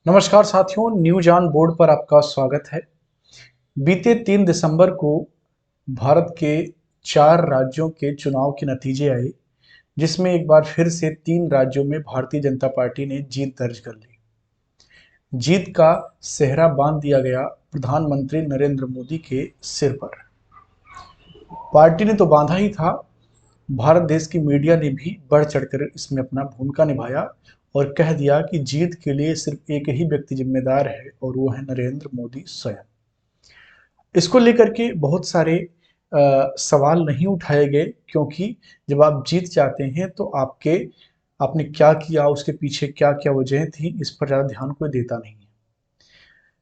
नमस्कार साथियों, news on board पर आपका स्वागत है। बीते 3 दिसंबर को भारत के 4 राज्यों के चुनाव के नतीजे आए, जिसमें एक बार फिर से 3 राज्यों में भारतीय जनता पार्टी ने जीत दर्ज कर ली। जीत का सेहरा बांध दिया गया प्रधानमंत्री नरेंद्र मोदी के सिर पर। पार्टी ने तो बांधा ही था, भारत देश की मीडिया ने भी बढ़ चढ़कर इसमें अपना भूमिका निभाया और कह दिया कि जीत के लिए सिर्फ एक ही व्यक्ति जिम्मेदार है और वो है नरेंद्र मोदी स्वयं। इसको लेकर के बहुत सारे सवाल नहीं उठाए गए, क्योंकि जब आप जीत जाते हैं तो आपने क्या किया, उसके पीछे क्या क्या वजह थी, इस पर ज़्यादा ध्यान कोई देता नहीं है।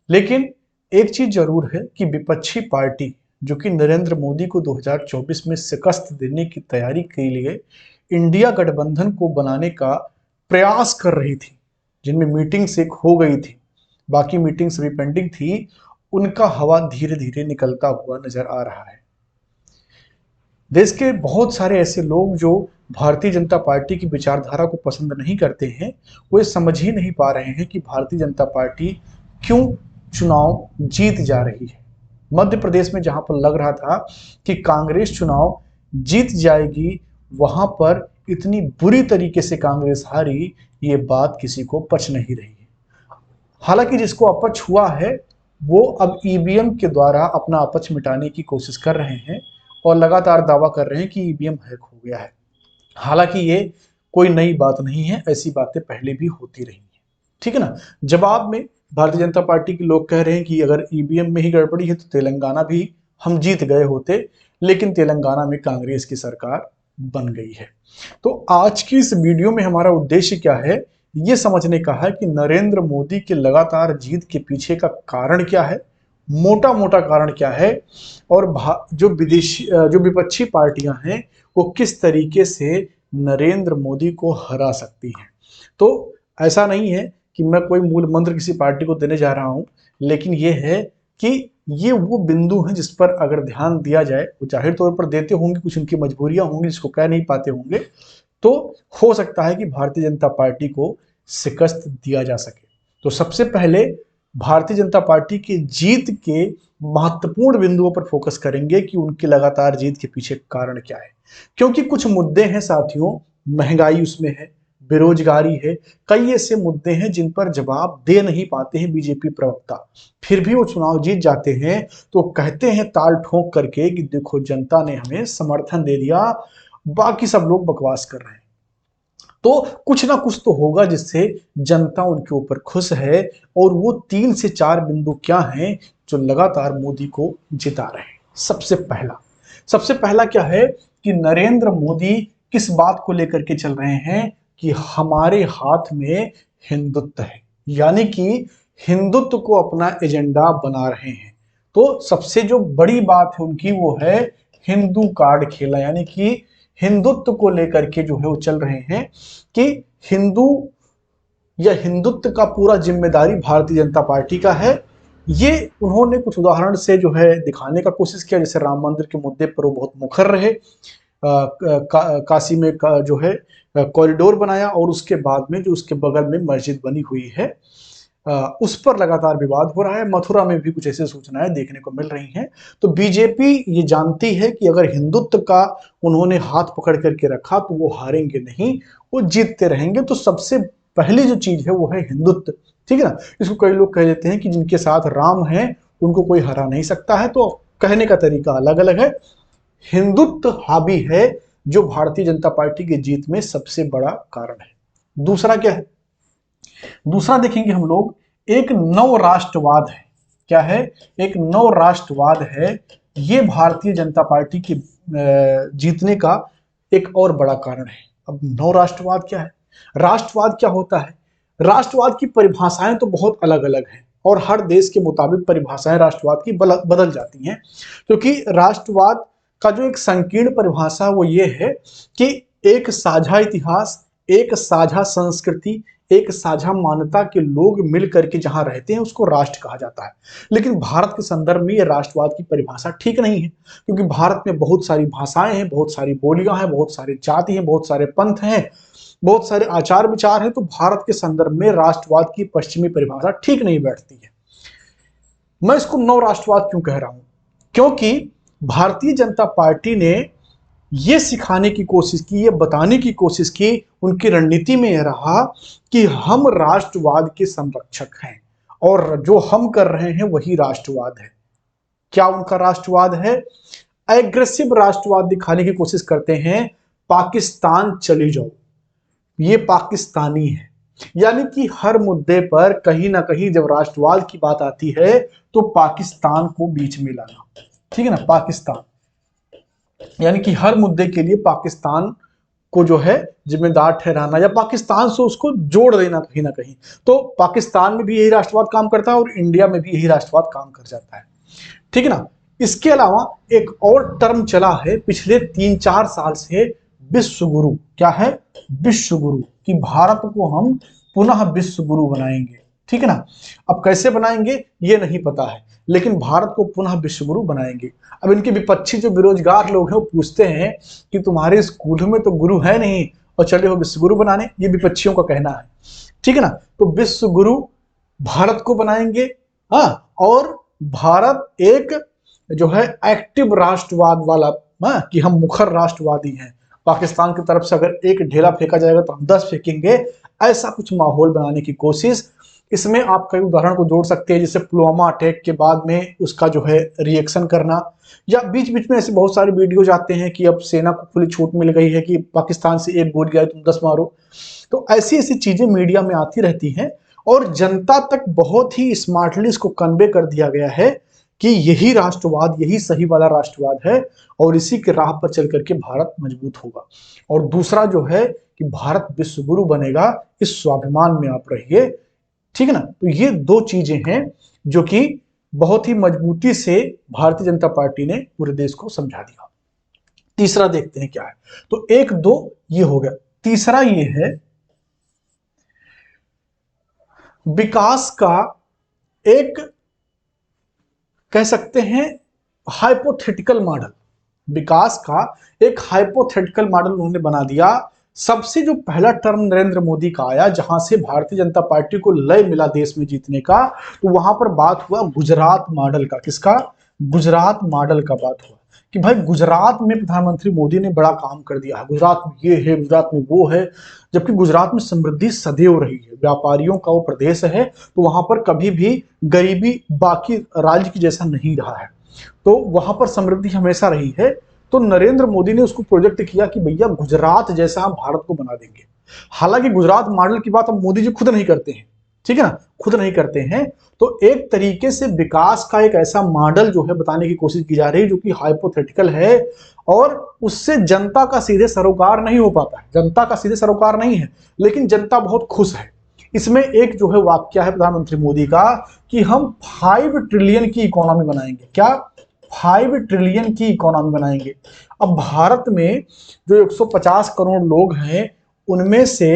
लेकिन एक चीज जरूर है कि विपक्षी पार्टी जो कि नरेंद्र मोदी को 2024 में शिकस्त देने की तैयारी के लिए इंडिया गठबंधन को बनाने का प्रयास कर रही थी, जिनमें मीटिंग्स एक हो गई थी, बाकी मीटिंग्स भी पेंडिंग थी, उनका हवा धीरे धीरे निकलता हुआ नजर आ रहा है। देश के बहुत सारे ऐसे लोग जो भारतीय जनता पार्टी की विचारधारा को पसंद नहीं करते हैं, वो ये समझ ही नहीं पा रहे हैं कि भारतीय जनता पार्टी क्यों चुनाव जीत जा रही है। मध्य प्रदेश में जहां पर लग रहा था कि कांग्रेस चुनाव जीत जाएगी, वहां पर इतनी बुरी तरीके से कांग्रेस हारी, ये बात किसी को पच नहीं रही है। हालांकि जिसको अपच हुआ है वो अब ईवीएम के द्वारा अपना अपच मिटाने की कोशिश कर रहे हैं और लगातार दावा कर रहे हैं कि ईवीएम हैक हो गया है। हालांकि ये कोई नई बात नहीं है, ऐसी बातें पहले भी होती रही हैं, ठीक है ना। जवाब में भारतीय जनता पार्टी के लोग कह रहे हैं कि अगर ईवीएम में ही गड़बड़ी है तो तेलंगाना भी हम जीत गए होते, लेकिन तेलंगाना में कांग्रेस की सरकार बन गई है। तो आज की इस वीडियो में हमारा उद्देश्य क्या है, ये समझने का है कि नरेंद्र मोदी के लगातार जीत के पीछे का कारण क्या है, मोटा मोटा कारण क्या है, और जो विपक्षी पार्टियां हैं वो किस तरीके से नरेंद्र मोदी को हरा सकती हैं। तो ऐसा नहीं है कि मैं कोई मूल मंत्र किसी पार्टी को देने जा रहा हूं, लेकिन यह है कि ये वो बिंदु हैं जिस पर अगर ध्यान दिया जाए, वो जाहिर तौर पर देते होंगे, कुछ उनकी मजबूरियां होंगी जिसको कह नहीं पाते होंगे, तो हो सकता है कि भारतीय जनता पार्टी को शिकस्त दिया जा सके। तो सबसे पहले भारतीय जनता पार्टी की जीत के महत्वपूर्ण बिंदुओं पर फोकस करेंगे कि उनकी लगातार जीत के पीछे कारण क्या है। क्योंकि कुछ मुद्दे हैं साथियों, महंगाई उसमें है, बेरोजगारी है, कई ऐसे मुद्दे हैं जिन पर जवाब दे नहीं पाते हैं बीजेपी प्रवक्ता, फिर भी वो चुनाव जीत जाते हैं तो कहते हैं ताल ठोक करके कि देखो जनता ने हमें समर्थन दे दिया, बाकी सब लोग बकवास कर रहे हैं। तो कुछ ना कुछ तो होगा जिससे जनता उनके ऊपर खुश है, और वो 3 से 4 बिंदु क्या हैं जो लगातार मोदी को जिता रहे हैं। सबसे पहला क्या है कि नरेंद्र मोदी किस बात को लेकर के चल रहे हैं कि हमारे हाथ में हिंदुत्व है, यानी कि हिंदुत्व को अपना एजेंडा बना रहे हैं। तो सबसे जो बड़ी बात है उनकी वो है हिंदू कार्ड खेला, यानी कि हिंदुत्व को लेकर के जो है वो चल रहे हैं कि हिंदू या हिंदुत्व का पूरा जिम्मेदारी भारतीय जनता पार्टी का है। ये उन्होंने कुछ उदाहरण से जो है दिखाने का कोशिश किया, जैसे राम मंदिर के मुद्दे पर वो बहुत मुखर रहे, काशी में जो है कॉरिडोर बनाया, और उसके बाद में जो उसके बगल में मस्जिद बनी हुई है उस पर लगातार विवाद हो रहा है। मथुरा में भी कुछ ऐसी सूचनाएं देखने को मिल रही हैं। तो बीजेपी ये जानती है कि अगर हिंदुत्व का उन्होंने हाथ पकड़ करके रखा तो वो हारेंगे नहीं, वो जीतते रहेंगे। तो सबसे पहली जो चीज है वो है हिंदुत्व, ठीक है ना। इसको कई लोग कह देते हैं कि जिनके साथ राम है उनको कोई हरा नहीं सकता है, तो कहने का तरीका अलग अलग है। हिंदुत्व हावी है जो भारतीय जनता पार्टी की जीत में सबसे बड़ा कारण है। दूसरा क्या है, दूसरा देखेंगे हम लोग, एक नव राष्ट्रवाद है। क्या है, एक नव राष्ट्रवाद है। ये भारतीय जनता पार्टी की जीतने का एक और बड़ा कारण है। अब नव राष्ट्रवाद क्या है, राष्ट्रवाद क्या होता है, राष्ट्रवाद की परिभाषाएं तो बहुत अलग अलग हैं और हर देश के मुताबिक परिभाषाएं राष्ट्रवाद की बदल जाती हैं। क्योंकि राष्ट्रवाद का जो एक संकीर्ण परिभाषा वो ये है कि एक साझा इतिहास, एक साझा संस्कृति, एक साझा मान्यता के लोग मिल करके जहां रहते हैं उसको राष्ट्र कहा जाता है। लेकिन भारत के संदर्भ में यह राष्ट्रवाद की परिभाषा ठीक नहीं है, क्योंकि भारत में बहुत सारी भाषाएं हैं, बहुत सारी बोलियां हैं, बहुत सारी जाति हैं, बहुत सारे पंथ हैं, बहुत सारे आचार विचार हैं। तो भारत के संदर्भ में राष्ट्रवाद की पश्चिमी परिभाषा ठीक नहीं बैठती है। मैं इसको नव राष्ट्रवाद क्यों कह रहा हूं? क्योंकि भारतीय जनता पार्टी ने यह सिखाने की कोशिश की, यह बताने की कोशिश की, उनकी रणनीति में यह रहा कि हम राष्ट्रवाद के संरक्षक हैं और जो हम कर रहे हैं वही राष्ट्रवाद है। क्या उनका राष्ट्रवाद है? एग्रेसिव राष्ट्रवाद दिखाने की कोशिश करते हैं। पाकिस्तान चले जाओ, ये पाकिस्तानी है। यानी कि हर मुद्दे पर कहीं ना कहीं जब राष्ट्रवाद की बात आती है तो पाकिस्तान को बीच में लाना, ठीक है ना, पाकिस्तान, यानी कि हर मुद्दे के लिए पाकिस्तान को जो है जिम्मेदार ठहराना या पाकिस्तान से उसको जोड़ देना कहीं ना कहीं। तो पाकिस्तान में भी यही राष्ट्रवाद काम करता है और इंडिया में भी यही राष्ट्रवाद काम कर जाता है, ठीक है ना। इसके अलावा एक और टर्म चला है पिछले 3-4 साल से, विश्व गुरु। क्या है? विश्व गुरु, कि भारत को हम पुनः विश्व गुरु बनाएंगे, ठीक है ना। अब कैसे बनाएंगे ये नहीं पता है, लेकिन भारत को पुनः विश्व गुरु बनाएंगे। अब इनके विपक्षी जो बेरोजगार लोग हैं वो पूछते हैं कि तुम्हारे स्कूलों में तो गुरु है नहीं और चले हो विश्व गुरु बनाने, ये विपक्षियों का कहना है, ठीक है ना। तो विश्व गुरु भारत को बनाएंगे, हाँ, और भारत एक जो है एक्टिव राष्ट्रवाद वाला, हाँ, कि हम मुखर राष्ट्रवादी हैं, पाकिस्तान की तरफ से अगर एक ढेला फेंका जाएगा तो हम 10 फेंकेंगे, ऐसा कुछ माहौल बनाने की कोशिश। इसमें आप कई उदाहरण को जोड़ सकते हैं, जैसे पुलवामा अटैक के बाद में उसका जो है रिएक्शन करना, या बीच बीच में ऐसे बहुत सारे वीडियो जाते हैं कि अब सेना को खुली छूट मिल गई है कि पाकिस्तान से एक गोली आए तुम 10 मारो। तो ऐसी ऐसी चीजें मीडिया में आती रहती हैं और जनता तक बहुत ही स्मार्टली इसको कन्वे कर दिया गया है कि यही राष्ट्रवाद, यही सही वाला राष्ट्रवाद है और इसी के राह पर चल करके भारत मजबूत होगा। और दूसरा जो है कि भारत विश्व गुरु बनेगा, इस स्वाभिमान में आप रहिए, ठीक है ना। तो ये दो चीजें हैं जो कि बहुत ही मजबूती से भारतीय जनता पार्टी ने पूरे देश को समझा दिया। तीसरा देखते हैं क्या है। तो 1-2 ये हो गया। तीसरा ये है विकास का एक, कह सकते हैं, हाइपोथेटिकल मॉडल। विकास का एक हाइपोथेटिकल मॉडल उन्होंने बना दिया। सबसे जो पहला टर्म नरेंद्र मोदी का आया, जहां से भारतीय जनता पार्टी को लय मिला देश में जीतने का, तो वहां पर बात हुआ गुजरात मॉडल का। किसका? गुजरात मॉडल का बात हुआ कि भाई गुजरात में प्रधानमंत्री मोदी ने बड़ा काम कर दिया है, गुजरात में ये है, गुजरात में वो है, जबकि गुजरात में समृद्धि सदैव रही है, व्यापारियों का वो प्रदेश है, तो वहां पर कभी भी गरीबी बाकी राज्य की जैसा नहीं रहा है, तो वहां पर समृद्धि हमेशा रही है। तो नरेंद्र मोदी ने उसको प्रोजेक्ट किया कि भैया गुजरात जैसा हम भारत को बना देंगे। हालांकि गुजरात मॉडल की बात अब मोदी जी खुद नहीं करते हैं, ठीक है ना, खुद नहीं करते हैं। तो एक तरीके से विकास का एक ऐसा मॉडल जो है बताने की कोशिश की जा रही है जो कि हाइपोथेटिकल है और उससे जनता का सीधे सरोकार नहीं हो पाता है, जनता का सीधे सरोकार नहीं है, लेकिन जनता बहुत खुश है। इसमें एक जो है वाक्य है प्रधानमंत्री मोदी का कि हम 5 ट्रिलियन की इकोनॉमी बनाएंगे। क्या? 5 ट्रिलियन की इकोनॉमी बनाएंगे। अब भारत में जो 150 करोड़ लोग हैं उनमें से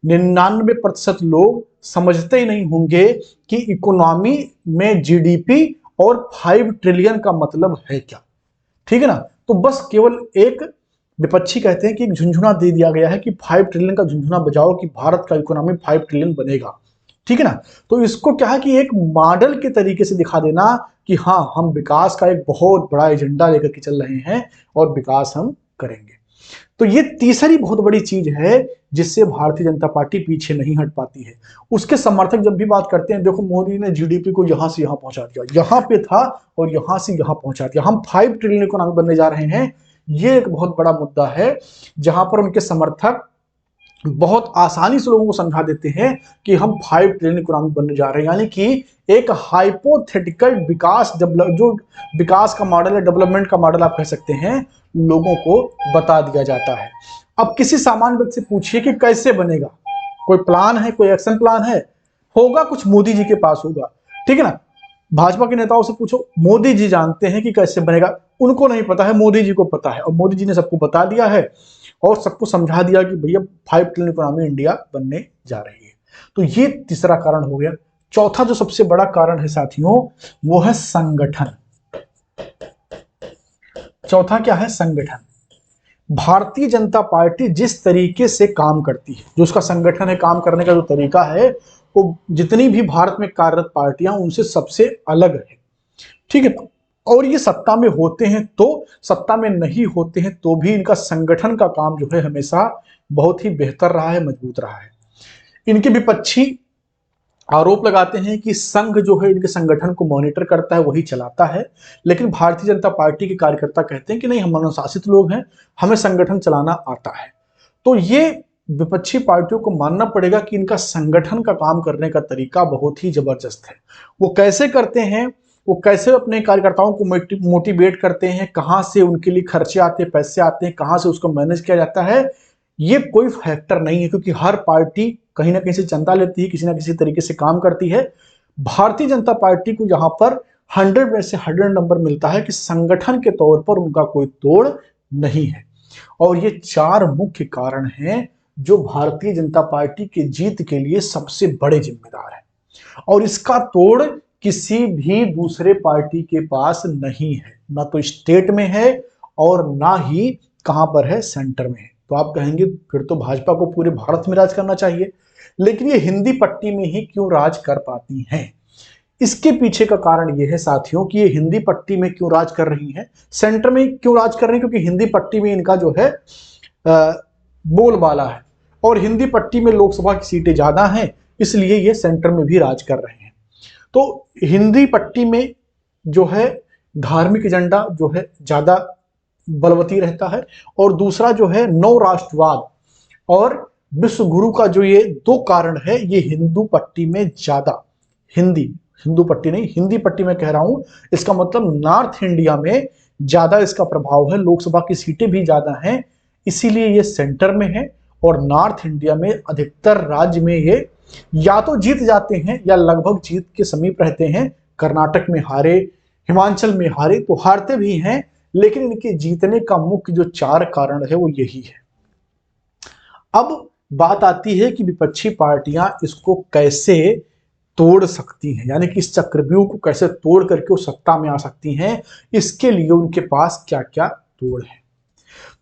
99% लोग समझते ही नहीं होंगे कि इकोनॉमी में जीडीपी और 5 ट्रिलियन का मतलब है क्या, ठीक है ना। तो बस केवल एक विपक्षी कहते हैं कि एक झुंझुना दे दिया गया है कि 5 ट्रिलियन का झुंझुना बजाओ कि भारत का इकोनॉमी 5 ट्रिलियन बनेगा, ठीक है ना। तो इसको क्या है कि एक मॉडल के तरीके से दिखा देना कि हाँ, हम विकास का एक बहुत बड़ा एजेंडा लेकर के चल रहे हैं और विकास हम करेंगे। तो ये तीसरी बहुत बड़ी चीज है जिससे भारतीय जनता पार्टी पीछे नहीं हट पाती है। उसके समर्थक जब भी बात करते हैं, देखो मोदी ने जीडीपी को यहां से यहां पहुंचा दिया, यहां पे था और यहां से यहां पहुंचा दिया, हम 5 ट्रिलियन इकोनॉमी बनने जा रहे हैं। ये एक बहुत बड़ा मुद्दा है जहां पर उनके समर्थक बहुत आसानी से लोगों को समझा देते हैं कि हम 5 ट्रिलियन इकोनॉमी बनने जा रहे हैं, यानी कि एक हाइपोथेटिकल विकास, जो विकास का मॉडल है, डेवलपमेंट का मॉडल आप कह सकते हैं, लोगों को बता दिया जाता है। अब किसी सामान्य व्यक्ति से पूछिए कि कैसे बनेगा, कोई प्लान है, कोई एक्शन प्लान है? होगा, कुछ मोदी जी के पास होगा, ठीक है ना। भाजपा के नेताओं से पूछो, मोदी जी जानते हैं कि कैसे बनेगा, उनको नहीं पता है, मोदी जी को पता है, और मोदी जी ने सबको बता दिया है और सबको समझा दिया कि भैया 5 ट्रिलियन इकोनॉमी इंडिया बनने जा रही है। तो ये तीसरा कारण हो गया। चौथा जो सबसे बड़ा कारण है साथियों, वो है संगठन। चौथा क्या है? संगठन। भारतीय जनता पार्टी जिस तरीके से काम करती है, जो उसका संगठन है, काम करने का जो तरीका है, वो जितनी भी भारत में कार्यरत पार्टियां उनसे सबसे अलग है। ठीक है। और ये सत्ता में होते हैं तो, सत्ता में नहीं होते हैं तो भी इनका संगठन का काम जो है हमेशा बहुत ही बेहतर रहा है, मजबूत रहा है। इनके विपक्षी आरोप लगाते हैं कि संघ जो है इनके संगठन को मॉनिटर करता है, वही चलाता है। लेकिन भारतीय जनता पार्टी के कार्यकर्ता कहते हैं कि नहीं, हम अनुशासित लोग हैं, हमें संगठन चलाना आता है। तो ये विपक्षी पार्टियों को मानना पड़ेगा कि इनका संगठन का काम करने का तरीका बहुत ही जबरदस्त है। वो कैसे करते हैं, वो कैसे अपने कार्यकर्ताओं को मोटिवेट करते हैं, कहां से उनके लिए खर्चे आते हैं, पैसे आते हैं, कहां से उसको मैनेज किया जाता है, ये कोई फैक्टर नहीं है, क्योंकि हर पार्टी कहीं ना कहीं से चंदा लेती है, किसी ना किसी तरीके से काम करती है। भारतीय जनता पार्टी को यहां पर 100 में से 100 नंबर मिलता है कि संगठन के तौर पर उनका कोई तोड़ नहीं है। और ये 4 मुख्य कारण हैं जो भारतीय जनता पार्टी के जीत के लिए सबसे बड़े जिम्मेदार हैं। और इसका तोड़ किसी भी दूसरे पार्टी के पास नहीं है, ना तो स्टेट में है और ना ही कहां पर है, सेंटर में है। तो आप कहेंगे फिर तो भाजपा को पूरे भारत में राज करना चाहिए, लेकिन ये हिंदी पट्टी में ही क्यों राज कर पाती हैं? इसके पीछे का कारण यह है साथियों कि ये हिंदी पट्टी में क्यों राज कर रही हैं, सेंटर में क्यों राज कर रही हैं, क्योंकि हिंदी पट्टी में इनका जो है बोलबाला है, और हिंदी पट्टी में लोकसभा की सीटें ज्यादा हैं, इसलिए ये सेंटर में भी राज कर रहे हैं। तो हिंदी पट्टी में जो है धार्मिक एजेंडा जो है ज्यादा बलवती रहता है, और दूसरा जो है नव राष्ट्रवाद और विश्व गुरु का जो ये 2 कारण है, ये हिंदू पट्टी में ज्यादा, हिंदू पट्टी नहीं, हिंदी पट्टी में कह रहा हूं, इसका मतलब नॉर्थ इंडिया में ज्यादा इसका प्रभाव है, लोकसभा की सीटें भी ज्यादा हैं, इसीलिए ये सेंटर में है। और नॉर्थ इंडिया में अधिकतर राज्य में ये या तो जीत जाते हैं या लगभग जीत के समीप रहते हैं। कर्नाटक में हारे, हिमाचल में हारे, तो हारते भी हैं, लेकिन इनके जीतने का मुख्य जो 4 कारण है वो यही है। अब बात आती है कि विपक्षी पार्टियां इसको कैसे तोड़ सकती हैं, यानी कि इस चक्रव्यूह को कैसे तोड़ करके वो सत्ता में आ सकती हैं, इसके लिए उनके पास क्या क्या तोड़ है।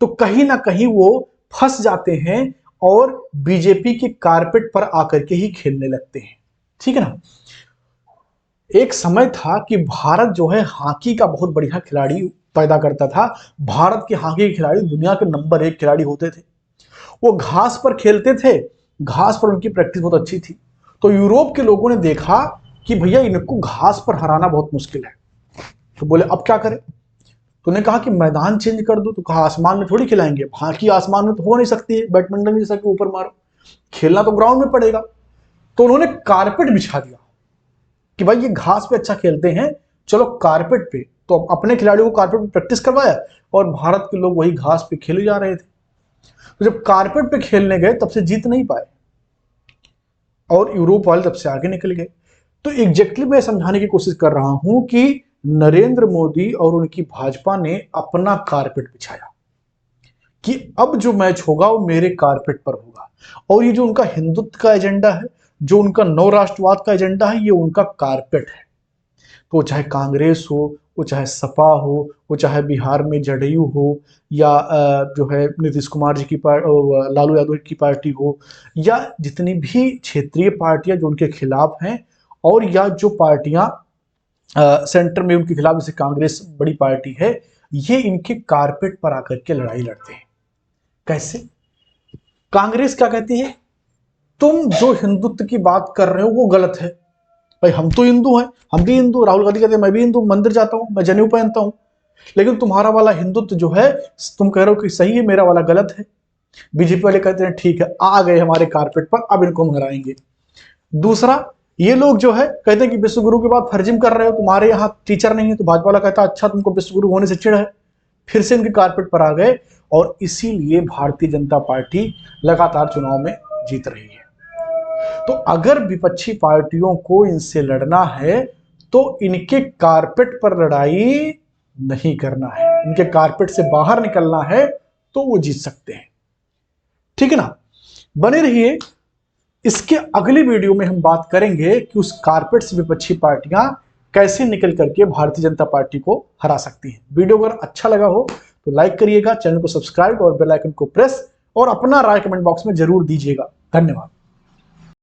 तो कहीं ना कहीं वो फंस जाते हैं और बीजेपी के कारपेट पर आकर के ही खेलने लगते हैं। ठीक है ना। एक समय था कि भारत जो है हॉकी का बहुत बढ़िया खिलाड़ी पैदा करता था। भारत के हॉकी के खिलाड़ी दुनिया के नंबर 1 खिलाड़ी होते थे। वो घास पर खेलते थे, घास पर उनकी प्रैक्टिस बहुत अच्छी थी। तो यूरोप के लोगों ने देखा कि भैया इनको घास पर हराना बहुत मुश्किल है, तो बोले अब क्या करें। तो उन्होंने कहा कि मैदान चेंज कर दो। तो कहा आसमान में थोड़ी खिलाएंगे, हॉकी आसमान में तो हो नहीं सकती है, बैडमिंटन जैसा कि ऊपर मारो, खेलना तो ग्राउंड में पड़ेगा। तो उन्होंने कारपेट बिछा दिया कि भाई ये घास पे अच्छा खेलते हैं, चलो कारपेट पे। तो अपने खिलाड़ियों को कारपेट पे प्रैक्टिस करवाया, और भारत के लोग वही घास पे खेले जा रहे थे। तो जब कारपेट पे खेलने गए तब से जीत नहीं पाए, और यूरोप वाले तब से आगे निकल गए। तो एग्जैक्टली मैं समझाने की कोशिश कर रहा हूं कि नरेंद्र मोदी और उनकी भाजपा ने अपना कारपेट बिछाया कि अब जो मैच होगा वो मेरे कारपेट पर होगा। और ये जो उनका हिंदुत्व का एजेंडा है, जो उनका नव राष्ट्रवाद का एजेंडा है, ये उनका कारपेट है। तो चाहे कांग्रेस हो, वो चाहे सपा हो, वो चाहे बिहार में जदयू हो, या जो है नीतीश कुमार जी की लालू यादव की पार्टी हो, या जितनी भी क्षेत्रीय पार्टियां जो उनके खिलाफ हैं, और या जो पार्टियां सेंटर में उनके खिलाफ, जैसे कांग्रेस बड़ी पार्टी है, ये इनके कारपेट पर आकर के लड़ाई लड़ते हैं। कैसे? कांग्रेस क्या कहती है, तुम जो हिंदुत्व की बात कर रहे हो वो गलत है। भाई हम तो हिंदू हैं, हम भी हिंदू, राहुल गांधी कहते हैं मैं भी हिंदू, मंदिर जाता हूं, मैं जनेऊ पहनता हूं, लेकिन तुम्हारा वाला हिंदुत्व जो है तुम कह रहे हो कि सही है, मेरा वाला गलत है। बीजेपी वाले कहते हैं ठीक है, आ गए हमारे कारपेट पर, अब इनको हम हराएंगे। दूसरा, ये लोग जो है कहते हैं कि विश्व गुरु के बाद फर्जिम कर रहे हो, तुम्हारे यहाँ टीचर नहीं है। तो भाजपा वाला कहता है अच्छा तुमको विश्व गुरु होने से चिढ़ है, फिर से इनके कारपेट पर आ गए। और इसीलिए भारतीय जनता पार्टी लगातार चुनाव में जीत रही है। तो अगर विपक्षी पार्टियों को इनसे लड़ना है तो इनके कारपेट पर लड़ाई नहीं करना है, इनके कारपेट से बाहर निकलना है, तो वो जीत सकते हैं। ठीक है ना। बने रहिए इसके अगली वीडियो में हम बात करेंगे कि उस कारपेट से विपक्षी पार्टियां कैसे निकल करके भारतीय जनता पार्टी को हरा सकती हैं। वीडियो अगर अच्छा लगा हो तो लाइक करिएगा, चैनल को सब्सक्राइब और बेल आइकन को प्रेस और अपना राय कमेंट बॉक्स में जरूर दीजिएगा। धन्यवाद।